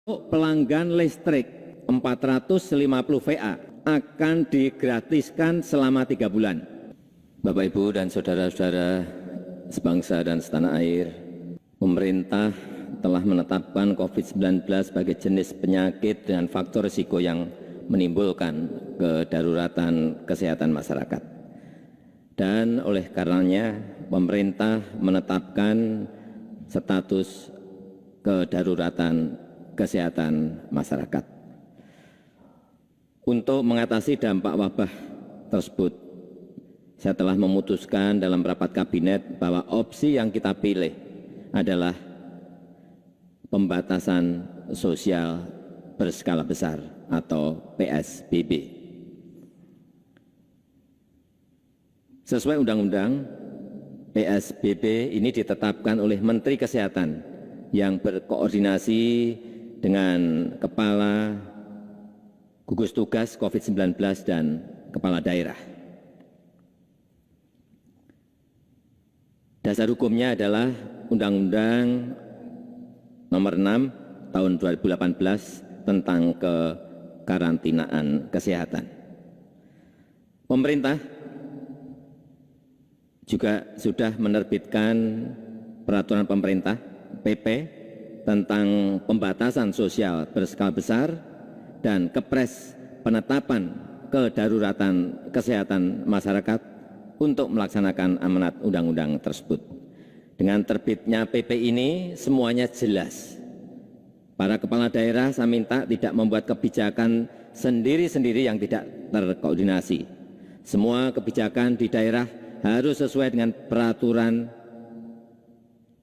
Pelanggan listrik 450 VA akan digratiskan selama 3 bulan. Bapak, Ibu, dan saudara-saudara sebangsa dan setanah air, pemerintah telah menetapkan COVID-19 sebagai jenis penyakit dengan faktor risiko yang menimbulkan kedaruratan kesehatan masyarakat. Dan oleh karenanya, pemerintah menetapkan status kedaruratan kesehatan masyarakat. Untuk mengatasi dampak wabah tersebut, saya telah memutuskan dalam rapat kabinet bahwa opsi yang kita pilih adalah pembatasan sosial berskala besar atau PSBB. Sesuai undang-undang, PSBB ini ditetapkan oleh Menteri Kesehatan yang berkoordinasi dengan Kepala Gugus Tugas COVID-19 dan Kepala Daerah. Dasar hukumnya adalah Undang-Undang Nomor 6 Tahun 2018 tentang kekarantinaan kesehatan. Pemerintah juga sudah menerbitkan peraturan pemerintah PP tentang pembatasan sosial berskala besar dan Kepres penetapan kedaruratan kesehatan masyarakat untuk melaksanakan amanat undang-undang tersebut. Dengan terbitnya PP ini semuanya jelas. Para kepala daerah saya minta tidak membuat kebijakan sendiri-sendiri yang tidak terkoordinasi. Semua kebijakan di daerah harus sesuai dengan peraturan,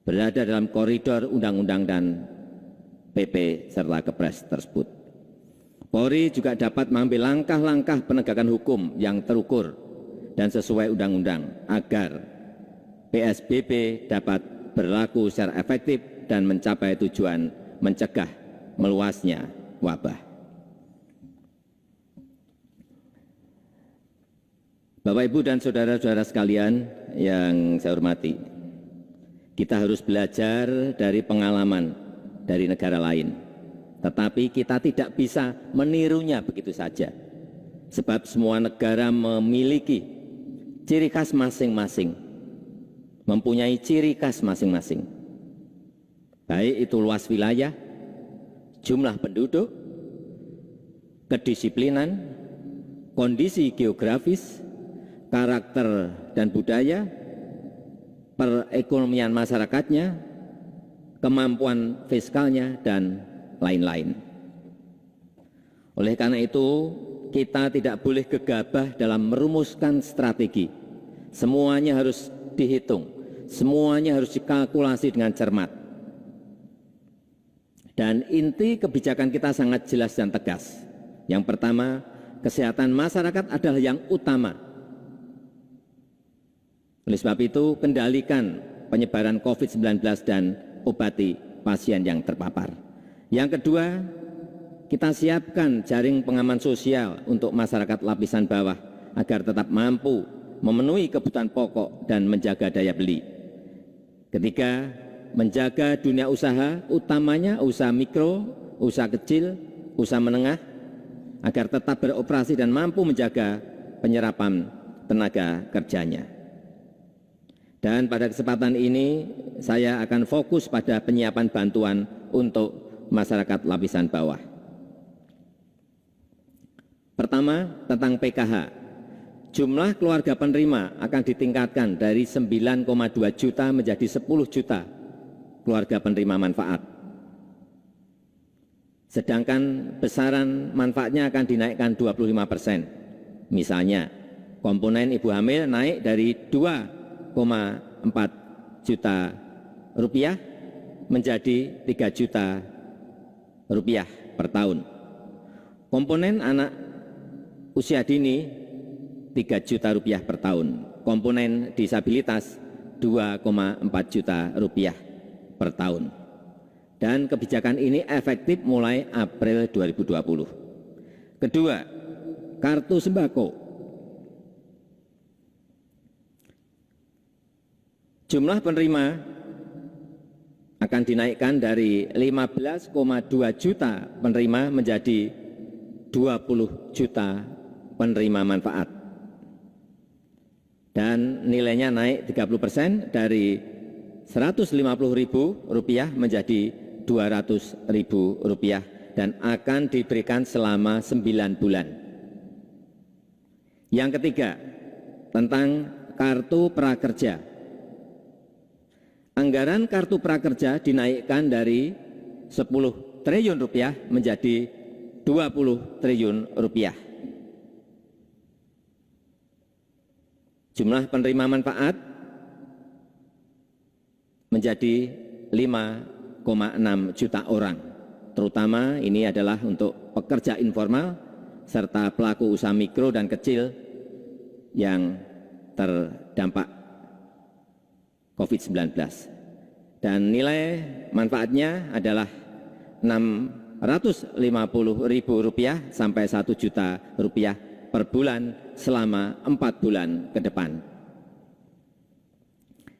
berada dalam koridor undang-undang dan PP serta Kepres tersebut. Polri juga dapat mengambil langkah-langkah penegakan hukum yang terukur dan sesuai undang-undang agar PSBB dapat berlaku secara efektif dan mencapai tujuan mencegah meluasnya wabah. Bapak, Ibu, dan saudara-saudara sekalian yang saya hormati, kita harus belajar dari pengalaman dari negara lain, tetapi kita tidak bisa menirunya begitu saja. Sebab semua negara memiliki ciri khas masing-masing, mempunyai ciri khas masing-masing. Baik itu luas wilayah, jumlah penduduk, kedisiplinan, kondisi geografis, karakter dan budaya, perekonomian masyarakatnya, kemampuan fiskalnya, dan lain-lain. Oleh karena itu, kita tidak boleh gegabah dalam merumuskan strategi. Semuanya harus dihitung, semuanya harus dikalkulasi dengan cermat. Dan inti kebijakan kita sangat jelas dan tegas. Yang pertama, kesehatan masyarakat adalah yang utama. Oleh sebab itu, kendalikan penyebaran COVID-19 dan obati pasien yang terpapar. Yang kedua, kita siapkan jaring pengaman sosial untuk masyarakat lapisan bawah agar tetap mampu memenuhi kebutuhan pokok dan menjaga daya beli. Ketiga, menjaga dunia usaha, utamanya usaha mikro, usaha kecil, usaha menengah, agar tetap beroperasi dan mampu menjaga penyerapan tenaga kerjanya. Dan pada kesempatan ini saya akan fokus pada penyiapan bantuan untuk masyarakat lapisan bawah. Pertama, tentang PKH. Jumlah keluarga penerima akan ditingkatkan dari 9,2 juta menjadi 10 juta keluarga penerima manfaat. Sedangkan besaran manfaatnya akan dinaikkan 25%. Misalnya, komponen ibu hamil naik dari 2,4 juta rupiah menjadi 3 juta rupiah per tahun. Komponen anak usia dini 3 juta rupiah per tahun. Komponen disabilitas 2,4 juta rupiah per tahun. Dan kebijakan ini efektif mulai April 2020. Kedua, kartu sembako. Jumlah penerima akan dinaikkan dari 15,2 juta penerima menjadi 20 juta penerima manfaat. Dan nilainya naik 30% dari Rp150.000 menjadi Rp200.000 dan akan diberikan selama 9 bulan. Yang ketiga, tentang kartu prakerja. Anggaran kartu prakerja dinaikkan dari Rp10 triliun menjadi Rp20 triliun. Jumlah penerima manfaat menjadi 5,6 juta orang. Terutama ini adalah untuk pekerja informal serta pelaku usaha mikro dan kecil yang terdampak COVID-19. Dan nilai manfaatnya adalah Rp650.000 sampai Rp1 juta per bulan selama 4 bulan ke depan.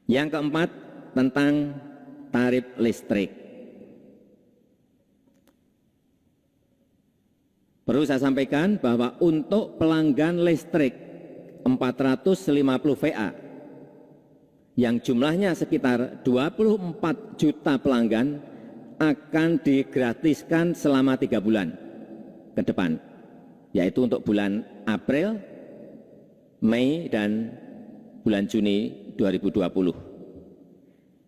Yang keempat, tentang tarif listrik. Perlu saya sampaikan bahwa untuk pelanggan listrik 450 VA yang jumlahnya sekitar 24 juta pelanggan akan digratiskan selama 3 bulan ke depan, yaitu untuk bulan April, Mei, dan bulan Juni 2020.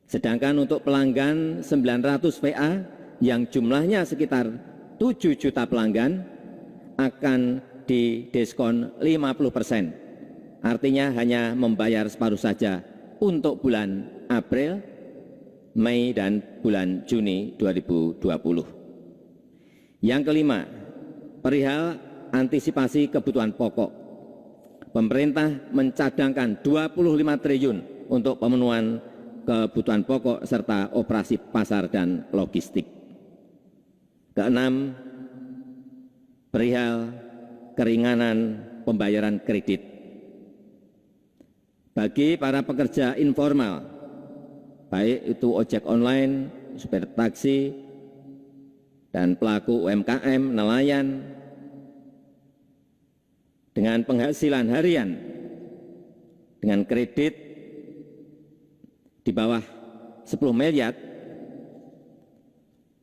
Sedangkan untuk pelanggan 900 VA yang jumlahnya sekitar 7 juta pelanggan akan didiskon 50%. Artinya hanya membayar separuh saja untuk bulan April, Mei, dan bulan Juni 2020. Yang kelima, perihal antisipasi kebutuhan pokok. Pemerintah mencadangkan 25 triliun untuk pemenuhan kebutuhan pokok serta operasi pasar dan logistik. Keenam, perihal keringanan pembayaran kredit. Bagi para pekerja informal, baik itu ojek online, supir taksi, dan pelaku UMKM, nelayan, dengan penghasilan harian, dengan kredit di bawah 10 miliar,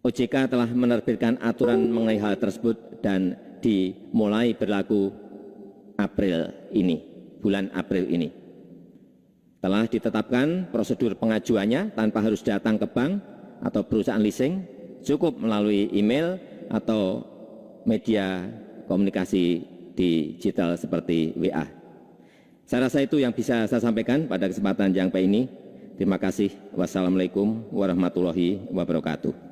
OJK telah menerbitkan aturan mengenai hal tersebut dan dimulai berlaku April ini, bulan April ini. Telah ditetapkan prosedur pengajuannya tanpa harus datang ke bank atau perusahaan leasing, cukup melalui email atau media komunikasi digital seperti WA. Saya rasa itu yang bisa saya sampaikan pada kesempatan yang baik ini. Terima kasih. Wassalamualaikum warahmatullahi wabarakatuh.